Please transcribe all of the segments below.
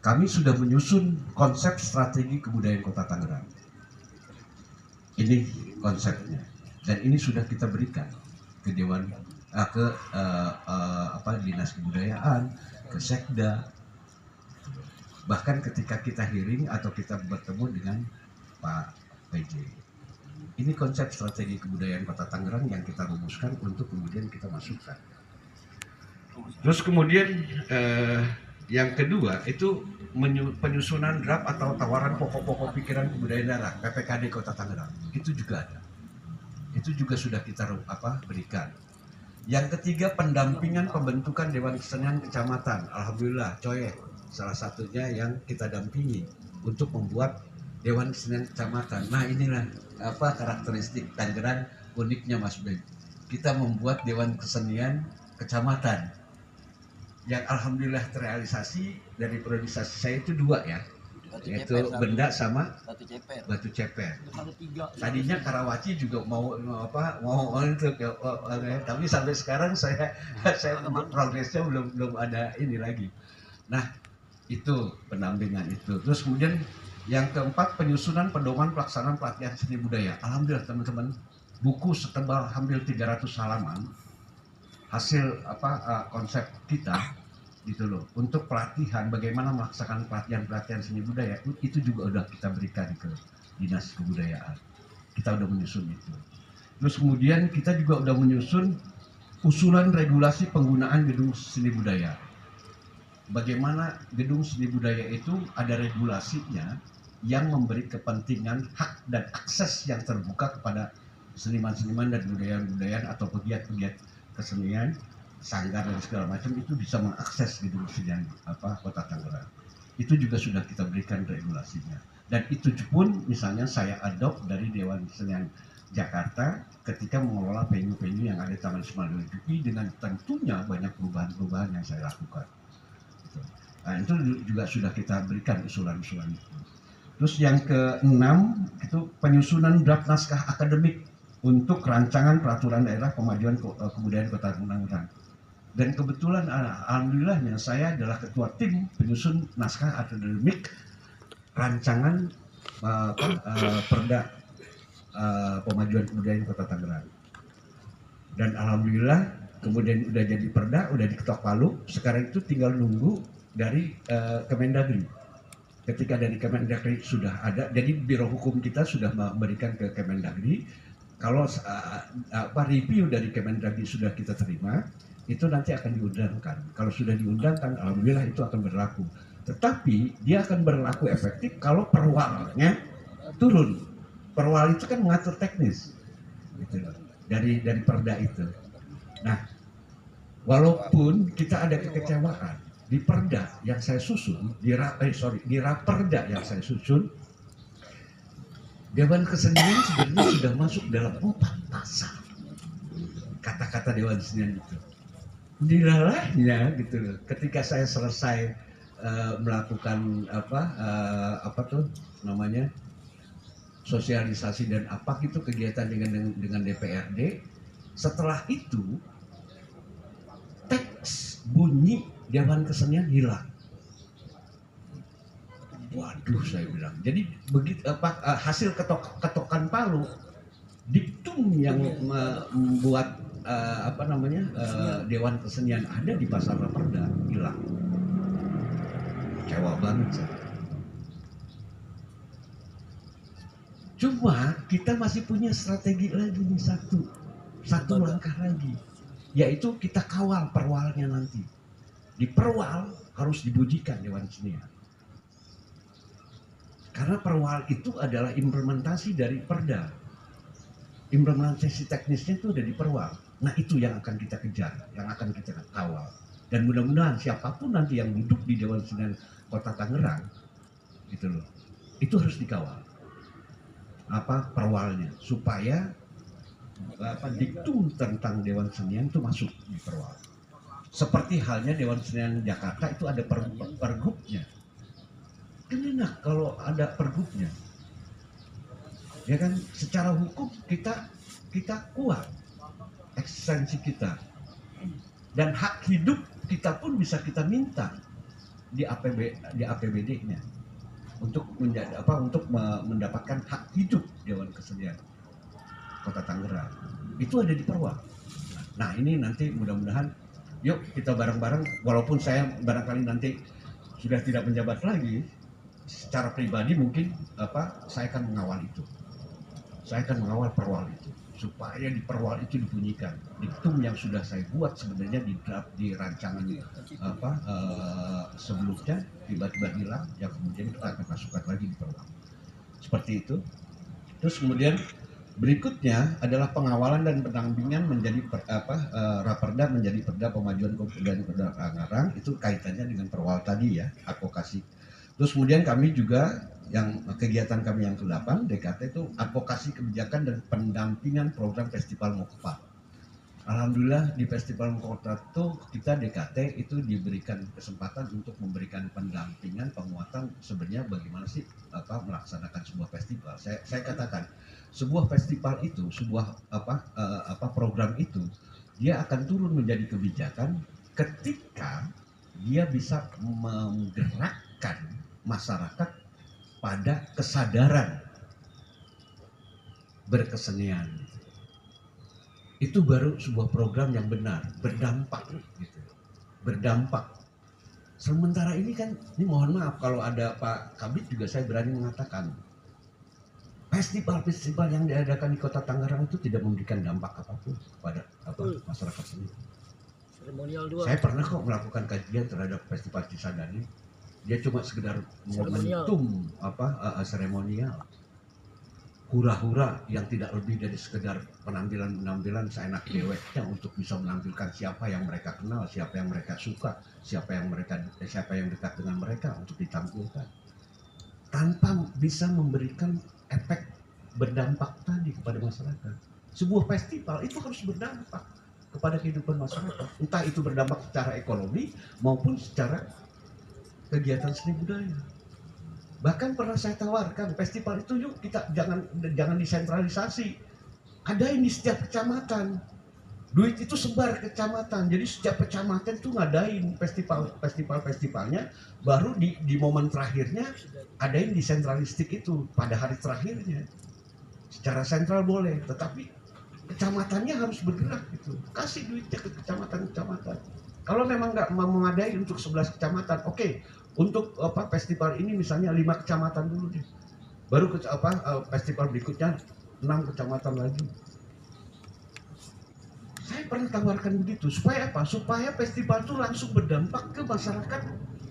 kami sudah menyusun konsep strategi kebudayaan Kota Tangerang. Ini konsepnya, dan ini sudah kita berikan ke Dewan, Dinas Kebudayaan, ke Sekda. Bahkan ketika kita hearing atau kita bertemu dengan Pak PJ. Ini konsep strategi kebudayaan Kota Tangerang yang kita rumuskan untuk kemudian kita masukkan. Terus kemudian yang kedua itu penyusunan draft atau tawaran pokok-pokok pikiran kebudayaan daerah PPKD Kota Tangerang. Itu juga ada. Itu juga sudah kita berikan. Yang ketiga, pendampingan pembentukan Dewan Kesenian Kecamatan. Alhamdulillah, Coye salah satunya yang kita dampingi untuk membuat Dewan Kesenian Kecamatan. Nah, inilah karakteristik Tangerang uniknya, Mas Ben. Kita membuat Dewan Kesenian Kecamatan yang alhamdulillah terrealisasi. Dari priorisasi saya itu 2 ya, yaitu Benda sama Batu Ceper. Tadinya Karawaci juga mau untuk tapi sampai sekarang saya progresnya belum ada ini lagi. Nah, itu pendampingan itu. Terus kemudian yang keempat, penyusunan pedoman pelaksanaan pelatihan seni budaya. Alhamdulillah teman-teman, buku setebal hampir 300 halaman hasil konsep kita gitu loh, untuk pelatihan bagaimana melaksanakan pelatihan seni budaya itu juga udah kita berikan ke Dinas Kebudayaan. Kita udah menyusun itu. Terus kemudian kita juga udah menyusun usulan regulasi penggunaan gedung seni budaya. Bagaimana gedung seni budaya itu ada regulasinya yang memberi kepentingan, hak dan akses yang terbuka kepada seniman-seniman dan budaya-budayaan atau pegiat-pegiat kesenian, sanggar dan segala macam itu bisa mengakses gedung kesenian Kota Tangerang. Itu juga sudah kita berikan regulasinya. Dan itu pun misalnya saya adopt dari Dewan Kesenian Jakarta ketika mengelola venue-venue yang ada di Taman Ismail Marzuki, dengan tentunya banyak perubahan-perubahan yang saya lakukan. Nah, itu juga sudah kita berikan usulan-usulan itu. Terus yang keenam itu penyusunan draft naskah akademik untuk rancangan peraturan daerah pemajuan kebudayaan Kota Tangerang. Dan kebetulan alhamdulillahnya saya adalah ketua tim penyusun naskah akademik rancangan perda pemajuan kebudayaan Kota Tangerang. Dan alhamdulillah kemudian udah jadi perda, udah diketok palu. Sekarang itu tinggal nunggu dari Kemendagri. Ketika dari Kemendagri sudah ada, jadi Biro Hukum kita sudah memberikan ke Kemendagri. Kalau review dari Kemendagri sudah kita terima, itu nanti akan diundangkan. Kalau sudah diundangkan, alhamdulillah itu akan berlaku. Tetapi dia akan berlaku efektif kalau perwalnya turun. Perwal itu kan mengatur teknis, gitu loh, dari perda itu. Nah, walaupun kita ada kekecewaan di perda yang saya susun, di raperda yang saya susun, Dewan Kesenian sebenarnya sudah masuk dalam 4 pasal. Kata-kata Dewan Kesenian itu. Dilalahnya gitu loh. Ketika saya selesai melakukan sosialisasi dan kegiatan dengan DPRD, setelah itu teks bunyi Dewan Kesenian hilang. Waduh, saya bilang. Jadi begitu hasil ketokan palu, diktum yang membuat Dewan Kesenian ada di pasal raperda hilang. Kecewa banget saya. Cuma kita masih punya strategi lagi nih, satu langkah lagi, yaitu kita kawal perwalnya nanti. Di perwal harus dibujikan Dewan Kesenian. Karena perwal itu adalah implementasi dari perda. Implementasi teknisnya itu ada di perwal. Nah, itu yang akan kita kejar, yang akan kita kawal. Dan mudah-mudahan siapapun nanti yang duduk di Dewan Kesenian Kota Tangerang, gitu loh, itu harus dikawal. Perwalnya, supaya diktum tentang Dewan Kesenian itu masuk di perwal. Seperti halnya Dewan Kesenian Jakarta itu ada pergubnya. Kan enak kalau ada pergubnya. Ya kan, secara hukum kita kuat eksistensi kita. Dan hak hidup kita pun bisa kita minta di APBD-nya untuk mendapatkan hak hidup Dewan Kesenian Kota Tangerang. Itu ada di Perwal. Nah, ini nanti mudah-mudahan yuk kita bareng-bareng, walaupun saya barangkali nanti sudah tidak menjabat lagi, secara pribadi mungkin saya akan mengawal itu. Saya akan mengawal Perwal itu supaya di Perwal itu dibunyikan. Diktum yang sudah saya buat sebenarnya di rancangan sebelumnya tiba-tiba hilang, yang kemudian kita akan masukkan lagi di Perwal. Seperti itu. Terus kemudian berikutnya adalah pengawalan dan pendampingan menjadi Raperda menjadi Perda Pemajuan Kebudayaan Kota Tangerang. Itu kaitannya dengan Perwal tadi ya, advokasi. Terus kemudian kami juga yang kegiatan kami yang ke-8 DKT itu advokasi kebijakan dan pendampingan program Festival Mokpa. Alhamdulillah di Festival Mokpa itu kita DKT itu diberikan kesempatan untuk memberikan pendampingan penguatan sebenarnya bagaimana sih melaksanakan sebuah festival. Saya katakan sebuah festival itu sebuah program itu dia akan turun menjadi kebijakan ketika dia bisa menggerakkan masyarakat pada kesadaran berkesenian. Itu baru sebuah program yang benar, berdampak gitu. Berdampak. Sementara ini kan, ini mohon maaf kalau ada Pak Kabid juga saya berani mengatakan festival-festival yang diadakan di Kota Tangerang itu tidak memberikan dampak apapun kepada masyarakat seni. Saya pernah kok melakukan kajian terhadap festival Cisadane. Dia cuma sekedar momentum seremonial, hura-hura yang tidak lebih dari sekedar penampilan seenak deweknya untuk bisa menampilkan siapa yang mereka kenal, siapa yang mereka suka, siapa yang dekat dengan mereka untuk ditampilkan, tanpa bisa memberikan efek berdampak tadi kepada masyarakat. Sebuah festival itu harus berdampak kepada kehidupan masyarakat, entah itu berdampak secara ekonomi maupun secara kegiatan seni budaya. Bahkan pernah saya tawarkan festival itu yuk kita jangan disentralisasi. Adain di setiap kecamatan. Duit itu sebar ke kecamatan. Jadi setiap kecamatan itu ngadain festivalnya, baru di momen terakhirnya adain di sentralistik itu pada hari terakhirnya. Secara sentral boleh, tetapi kecamatannya harus bergerak gitu. Kasih duitnya ke kecamatan-kecamatan. Kalau memang nggak mau mengadain untuk 11 kecamatan, oke. Untuk festival ini misalnya 5 kecamatan dulu deh. Baru festival berikutnya 6 kecamatan lagi. Saya pernah tawarkan begitu. Supaya apa? Supaya festival itu langsung berdampak ke masyarakat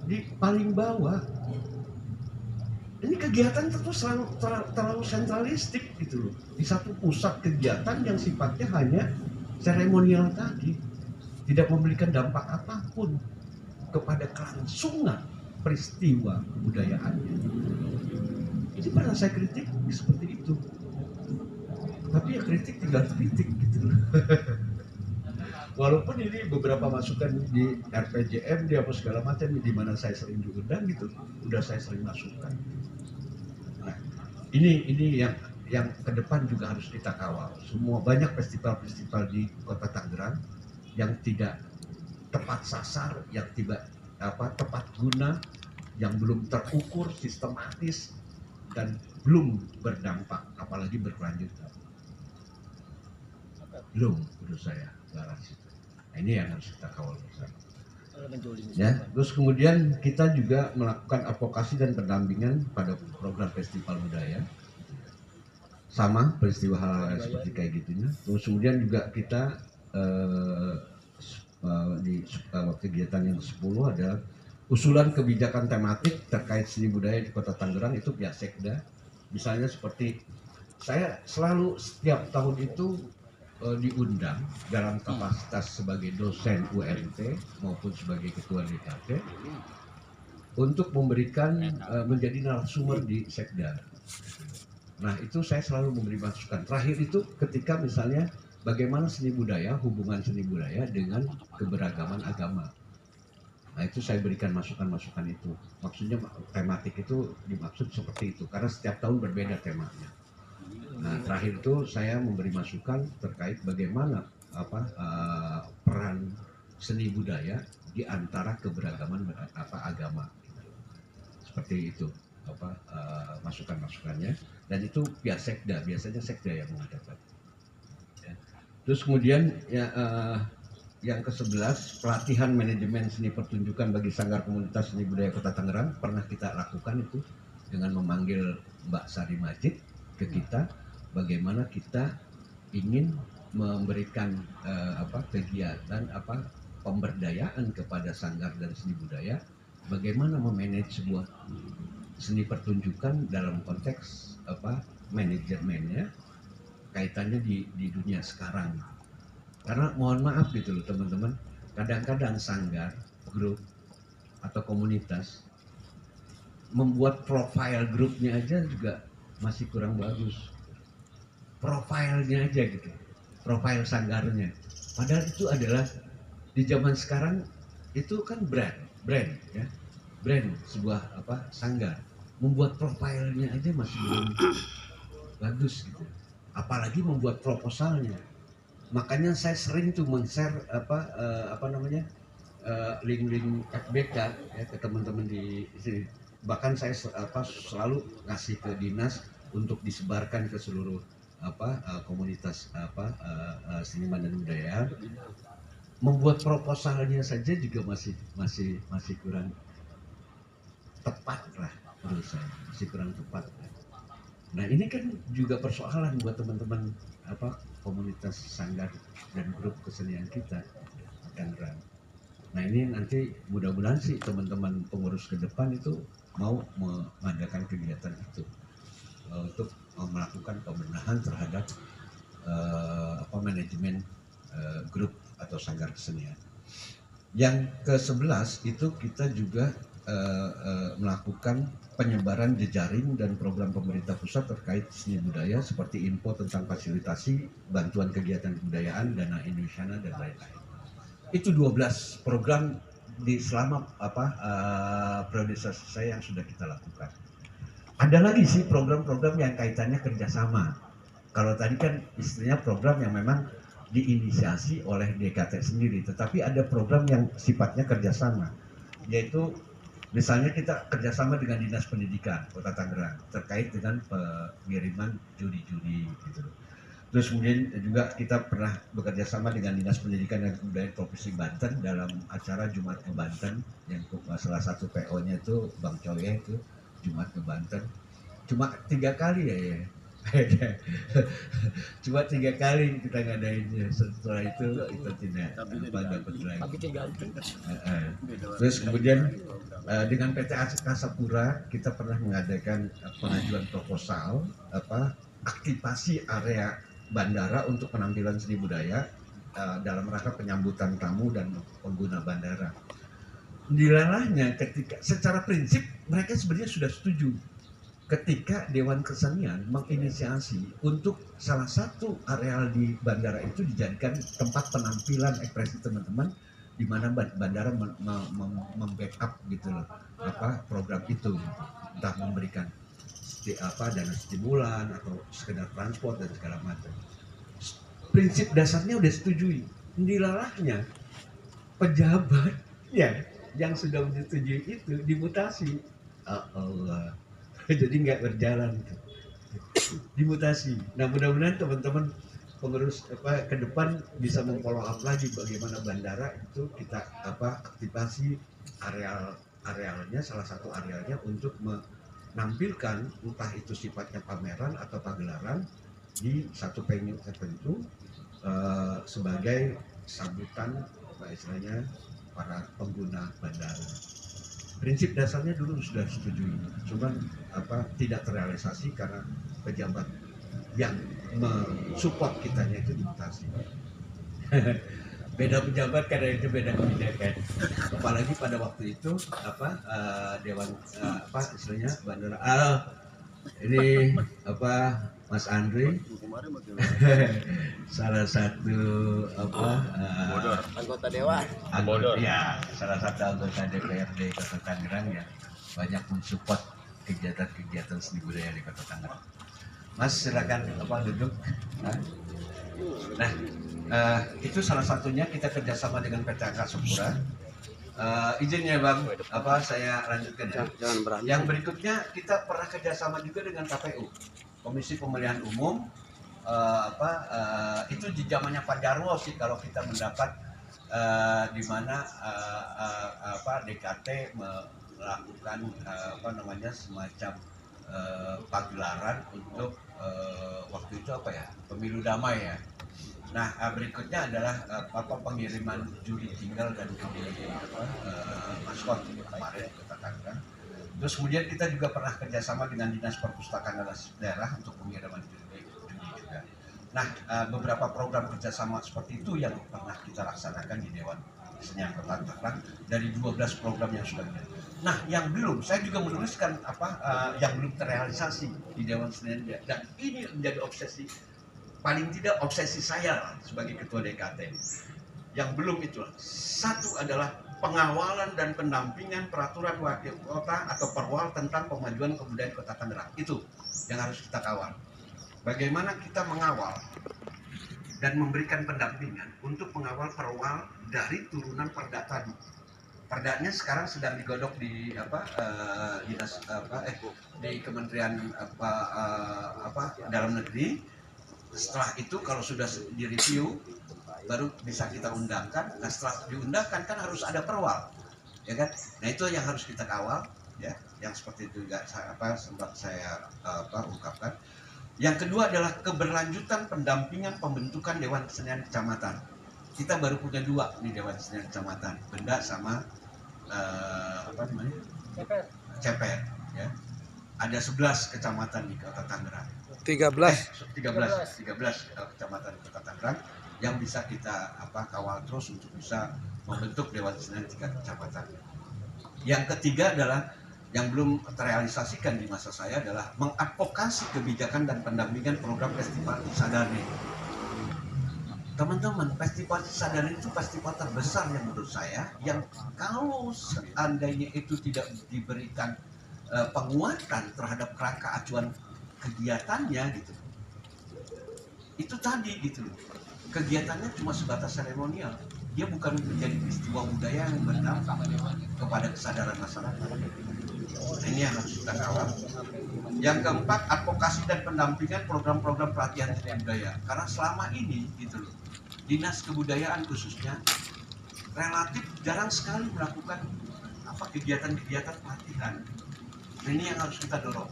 di paling bawah. Ini kegiatan tentu terlalu sentralistik gitu loh. Di satu pusat kegiatan yang sifatnya hanya seremonial tadi. Tidak memberikan dampak apapun kepada kelangsungan peristiwa kebudayaannya. Ini pernah saya kritik seperti itu. Tapi ya kritik tinggal kritik gitu. Walaupun ini beberapa masukan di RPJM, di apa segala macam, di mana saya sering diundang gitu, udah saya sering masukkan. Nah, ini yang ke depan juga harus kita kawal. Semua banyak festival-festival di Kota Tangerang yang tidak tepat sasar, yang tidak tepat guna, yang belum terukur sistematis dan belum berdampak, apalagi berkelanjutan. Belum menurut saya ke arah situ. Nah, ini yang harus kita kawal bersama. Ya, terus kemudian kita juga melakukan advokasi dan pendampingan pada program festival budaya. Sama peristiwa hal seperti kayak gitunya. Terus kemudian juga kita di kegiatan yang ke-10 adalah usulan kebijakan tematik terkait seni budaya di Kota Tangerang itu pihak Sekda. Misalnya seperti saya selalu setiap tahun itu diundang dalam kapasitas sebagai dosen UMT maupun sebagai ketua DKT untuk memberikan menjadi narasumber di Sekda. Nah itu saya selalu memberi masukan. Terakhir itu ketika misalnya bagaimana seni budaya, hubungan seni budaya dengan keberagaman agama. Nah itu saya berikan masukan-masukan itu. Maksudnya tematik itu dimaksud seperti itu karena setiap tahun berbeda temanya. Nah terakhir itu saya memberi masukan terkait bagaimana peran seni budaya di antara keberagaman agama. Seperti itu masukan-masukannya, dan itu pihak sekda, biasanya sekda yang mengadakan. Ya. Terus kemudian ya, yang ke-11, pelatihan manajemen seni pertunjukan bagi Sanggar Komunitas Seni Budaya Kota Tangerang pernah kita lakukan itu dengan memanggil Mbak Sari Majid ke kita, bagaimana kita ingin memberikan kegiatan pemberdayaan kepada sanggar dan seni budaya, bagaimana memanage sebuah seni pertunjukan dalam konteks manajemennya, kaitannya di dunia sekarang. Karena mohon maaf gitu loh teman-teman, kadang-kadang sanggar, grup atau komunitas membuat profil grupnya aja juga masih kurang bagus. Profilnya aja gitu, profil sanggarnya. Padahal itu adalah di zaman sekarang itu kan brand ya, brand sebuah sanggar. Membuat profilnya aja masih belum bagus gitu, apalagi membuat proposalnya. Makanya saya sering tuh men-share link-link FBK ya, ke teman-teman di sini. Bahkan saya selalu ngasih ke dinas untuk disebarkan ke seluruh komunitas seniman dan budaya. Membuat proposalnya saja juga masih kurang tepat lah menurut saya, masih kurang tepat. Nah ini kan juga persoalan buat teman-teman komunitas sanggar dan grup kesenian kita Tangerang. Nah ini nanti mudah-mudahan sih teman-teman pengurus ke depan itu mau mengadakan kegiatan itu untuk melakukan pembenahan terhadap manajemen grup atau sanggar kesenian. Yang ke-11 itu kita juga melakukan penyebaran jejaring dan program pemerintah pusat terkait seni budaya seperti info tentang fasilitasi, bantuan kegiatan kebudayaan, dana Indonesia dan lain-lain. Itu 12 program di selama periode saya yang sudah kita lakukan. Ada lagi sih program-program yang kaitannya kerjasama. Kalau tadi kan istilahnya program yang memang diinisiasi oleh DKT sendiri, tetapi ada program yang sifatnya kerjasama, yaitu misalnya kita kerjasama dengan Dinas Pendidikan Kota Tangerang terkait dengan pengiriman juri-juri gitu. Terus kemudian juga kita pernah bekerja sama dengan Dinas Pendidikan dan Kebudayaan Provinsi Banten dalam acara Jumat ke Banten, yang salah satu PO-nya itu Bang Coye itu Jumat ke Banten. Cuma 3 kali ya. Cuma 3 kali kita ngadainnya, setelah itu kita tidak dapat lagi. Terus kemudian dengan PT Angkasa Pura kita pernah mengadakan pengajuan proposal aktivasi area bandara untuk penampilan seni budaya dalam rangka penyambutan tamu dan pengguna bandara. Dilalahnya ketika secara prinsip mereka sebenarnya sudah setuju ketika Dewan Kesenian menginisiasi untuk salah satu areal di bandara itu dijadikan tempat penampilan ekspresi teman-teman, di mana bandara membackup gitu loh program itu, entah memberikan dana stimulan atau sekedar transport dan segala macam. Prinsip dasarnya udah setujui. Dilalahnya pejabat ya yang sudah menyetujui itu dimutasi. Allah. Jadi nggak berjalan, dimutasi. Nah mudah-mudahan teman-teman pengurus ke depan bisa memfollow up lagi bagaimana bandara itu kita aktivasi arealnya, salah satu arealnya untuk menampilkan entah itu sifatnya pameran atau pagelaran di satu venue tertentu sebagai sambutan istilahnya para pengguna bandara. Prinsip dasarnya dulu sudah setuju, cuman tidak terrealisasi karena pejabat yang mensupport kitanya itu dimutasi. Beda pejabat karena itu beda kebijakan. Apalagi pada waktu itu Dewan istilahnya bandara ini Mas Andri salah satu anggota dewan, ya salah satu anggota DPRD Kota Tangerang yang banyak mensupport kegiatan-kegiatan seni budaya di Kota Tangerang. Mas silakan duduk. Nah, itu salah satunya kita kerjasama dengan PT Angkasa Pura. Izinnya Bang, saya lanjutkan ya. Yang berikutnya kita pernah kerjasama juga dengan KPU, Komisi Pemilihan Umum. Itu di zamannya Pak Jarwo sih kalau kita mendapat di mana DKT melakukan semacam pagelaran untuk waktu itu pemilu damai ya. Nah, berikutnya adalah pengiriman juri tinggal dan juri maskot kemarin ke Tangerang. Terus kemudian kita juga pernah kerjasama dengan Dinas Perpustakaan Daerah untuk pengiriman juri juga. Nah, beberapa program kerjasama seperti itu yang pernah kita laksanakan di Dewan Kesenian Kota Tangerang dari 12 program yang sudah ada. Nah, yang belum, saya juga menuliskan yang belum terrealisasi di Dewan Kesenian, dan ini menjadi obsesi, paling tidak obsesi saya sebagai ketua DKT. Yang belum itu, satu adalah pengawalan dan pendampingan peraturan wakil kota atau perwal tentang pemajuan kebudayaan Kota Tangerang. Itu yang harus kita kawal. Bagaimana kita mengawal dan memberikan pendampingan untuk mengawal perwal dari turunan perda tadi. Perdanya sekarang sedang digodok di di Kementerian Dalam Negeri. Setelah itu kalau sudah direview baru bisa kita undangkan. Nah, setelah diundangkan kan harus ada perwal, ya kan? Nah, itu yang harus kita kawal, ya. Yang seperti itu juga sempat saya ungkapkan. Yang kedua adalah keberlanjutan pendampingan pembentukan Dewan Kesenian Kecamatan. Kita baru punya 2 di Dewan Kesenian Kecamatan, Benda sama Ceper, ya. Ada 11 kecamatan di Kota Tangerang. 13 kecamatan di Kota Tangerang yang bisa kita kawal terus untuk bisa membentuk Dewan Kesenian tingkat kecamatan. Yang ketiga adalah yang belum terrealisasikan di masa saya adalah mengadvokasi kebijakan dan pendampingan program Festival Sadari. Teman-teman, Festival Sadari itu festival terbesar yang menurut saya, yang kalau seandainya itu tidak diberikan penguatan terhadap kerangka acuan kegiatannya gitu, itu tadi gitu, kegiatannya cuma sebatas seremonial, dia bukan menjadi peristiwa budaya yang berdampak kepada kesadaran masyarakat. Nah, ini yang harus kita kawal. Yang keempat, advokasi dan pendampingan program-program pelatihan seni budaya. Karena selama ini gitu loh, Dinas Kebudayaan khususnya relatif jarang sekali melakukan kegiatan-kegiatan pelatihan. Nah, ini yang harus kita dorong.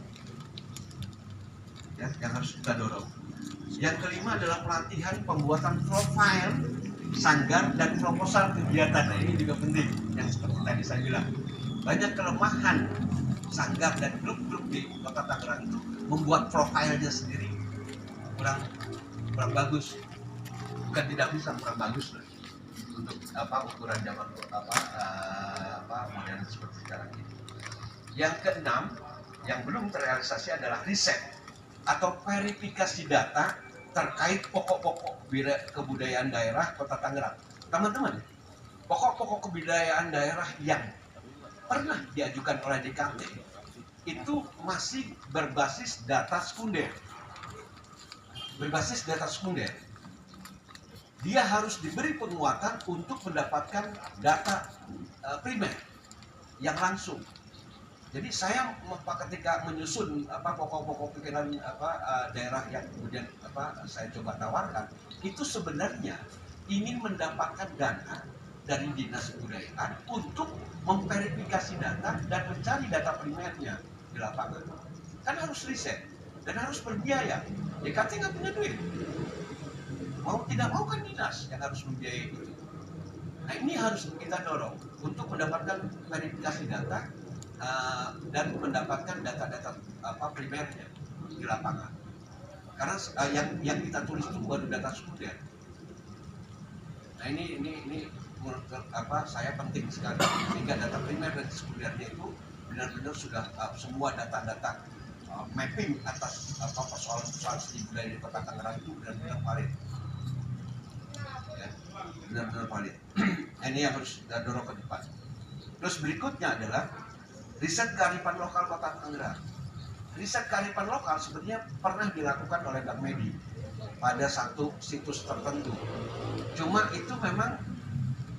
Ya, yang harus kita dorong. Yang kelima adalah pelatihan pembuatan profil sanggar dan proposal kegiatan. Nah, ini juga penting. Yang seperti tadi saya bilang, banyak kelemahan sanggar dan grup-grup di Kota Tangerang itu membuat profilnya sendiri kurang bagus. Bukan tidak bisa, kurang bagus lah untuk ukuran zaman modern seperti sekarang ini. Yang keenam, yang belum terrealisasi adalah riset atau verifikasi data terkait pokok-pokok kebudayaan daerah Kota Tangerang. Teman-teman, pokok-pokok kebudayaan daerah yang pernah diajukan oleh DKT itu masih berbasis data sekunder. Dia harus diberi penguatan untuk mendapatkan data primer yang langsung. Jadi saya ketika menyusun pokok-pokok pikiran daerah yang kemudian saya coba tawarkan, itu sebenarnya ingin mendapatkan dana dari Dinas Kebudayaan untuk memverifikasi data dan mencari data primernya di lapangan. Kan harus riset dan harus berbiaya. DKT nggak punya duit. Mau tidak mau kan dinas yang harus membiayai itu. Nah, ini harus kita dorong untuk mendapatkan verifikasi data dan mendapatkan data-data primernya di lapangan. Karena yang kita tulis itu baru data sekunder. Nah, ini menurut saya penting sekali, sehingga data primer dan sekundernya itu benar-benar sudah semua data-data mapping atas persoalan-persoalan seni budaya di Kota Tangerang itu benar-benar valid. Ya, benar-benar valid. Ini yang harus kita dorong ke depan. Terus berikutnya adalah riset kearifan lokal Kota Tangerang. Riset kearifan lokal sebenarnya pernah dilakukan oleh Bank Medi pada satu situs tertentu. Cuma itu memang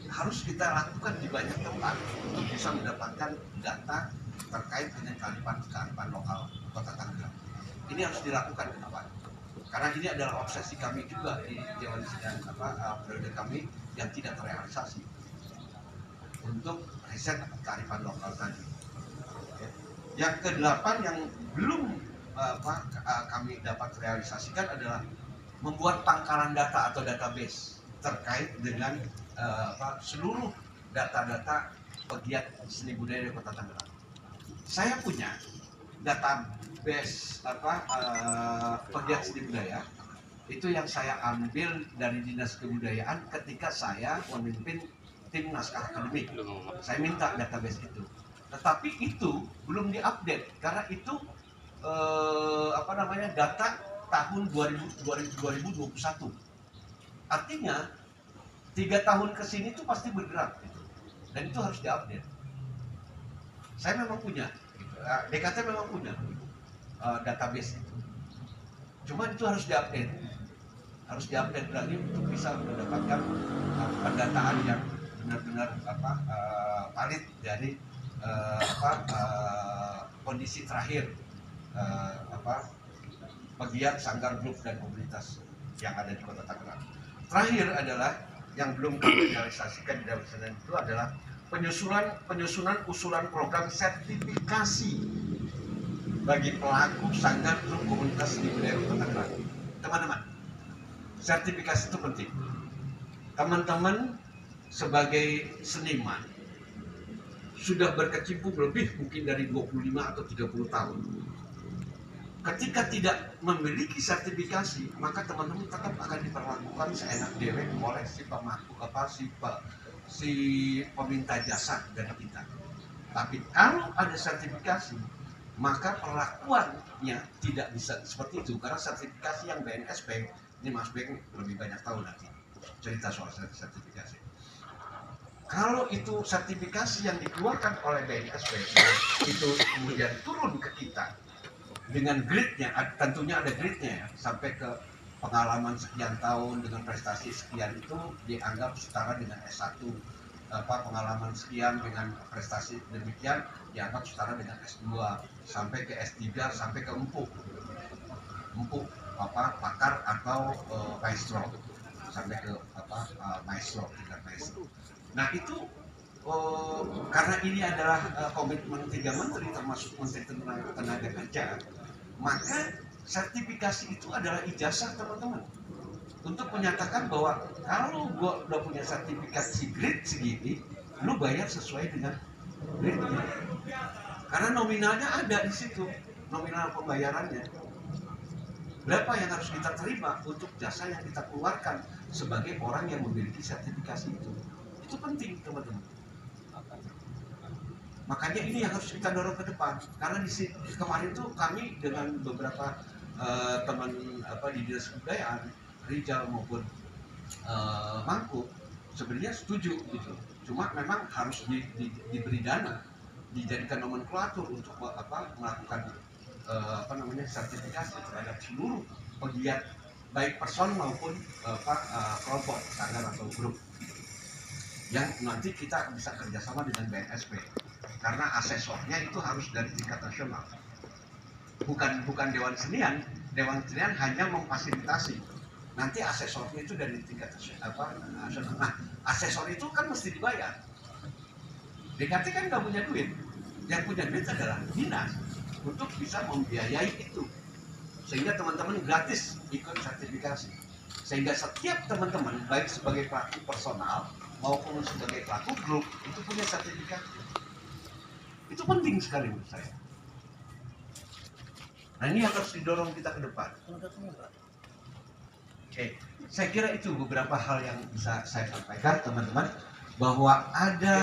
harus kita lakukan di banyak tempat untuk bisa mendapatkan data terkait dengan kearifan lokal Kota Tangerang. Ini harus dilakukan ke depan. Karena ini adalah obsesi kami juga di Dewan Sidang periode kami yang tidak terrealisasi untuk riset kearifan lokal tadi. Yang ke-8 yang belum kami dapat realisasikan adalah membuat pangkalan data atau database terkait dengan seluruh data-data pegiat seni budaya di Kota Tangerang. Saya punya database pegiat seni budaya itu yang saya ambil dari Dinas Kebudayaan ketika saya memimpin tim naskah akademik. Saya minta database itu, tetapi itu belum diupdate karena itu data tahun 2021. Artinya 3 tahun ke sini itu pasti bergerak gitu. Dan itu harus diupdate. Saya memang punya, gitu. DKT memang punya database itu. Cuma itu harus diupdate lagi untuk bisa mendapatkan pendataan yang benar-benar valid dari kondisi terakhir pegiat, sanggar, grup, dan komunitas yang ada di Kota Tangerang. Terakhir adalah yang belum kami realisasikan di dalam Senin itu adalah penyusunan usulan program sertifikasi bagi pelaku sanggar, grup, komunitas di budaya Kota Tangerang. Teman-teman, sertifikasi itu penting. Teman-teman sebagai seniman sudah berkecimpung lebih mungkin dari 25 atau 30 tahun. Ketika tidak memiliki sertifikasi, maka teman-teman tetap akan diperlakukan seenak dewek oleh si peminta jasa dari kita. Tapi kalau ada sertifikasi, maka perlakuannya tidak bisa seperti itu. Karena sertifikasi yang BNSP, ini Mas Beng lebih banyak tahu nanti cerita soal sertifikasi. Kalau itu sertifikasi yang dikeluarkan oleh BNSP itu kemudian turun ke kita dengan grade-nya, tentunya ada grade-nya ya, sampai ke pengalaman sekian tahun dengan prestasi sekian itu dianggap setara dengan S1, pengalaman sekian dengan prestasi demikian dianggap setara dengan S2, sampai ke S3, sampai ke empuk pakar atau maestro, sampai ke maestro, tingkat maestro. Nah itu karena ini adalah komitmen 3 menteri termasuk Menteri Tenaga Kerja, maka sertifikasi itu adalah ijazah teman-teman untuk menyatakan bahwa kalau gua udah punya sertifikasi grade segini, lu bayar sesuai dengan grade-nya. Karena nominalnya ada di situ, nominal pembayarannya. Berapa yang harus kita terima untuk jasa yang kita keluarkan sebagai orang yang memiliki sertifikasi itu. Itu penting teman-teman. Makanya ini yang harus kita dorong ke depan. Karena kemarin tuh kami dengan beberapa teman di Dinas Kebudayaan, Rijal maupun Mangku, sebenarnya setuju gitu. Cuma memang harus diberi dana, dijadikan nomenklatur untuk melakukan sertifikasi terhadap seluruh pegiat baik person maupun kelompok, sanggar atau grup yang nanti kita bisa kerjasama dengan BNSP. Karena asesornya itu harus dari tingkat nasional, bukan Dewan Senian. Dewan Senian hanya memfasilitasi, nanti asesornya itu dari tingkat nasional. Nah, asesor itu kan mesti dibayar. DKT kan nggak punya duit, yang punya duit adalah dinas untuk bisa membiayai itu, sehingga teman-teman gratis ikut sertifikasi, sehingga setiap teman-teman baik sebagai pelaku personal maupun sebagai pelaku grup itu punya sertifikat. Itu penting sekali menurut saya. Nah ini yang harus didorong kita ke depan. Oke, saya kira itu beberapa hal yang bisa saya sampaikan teman-teman, bahwa ada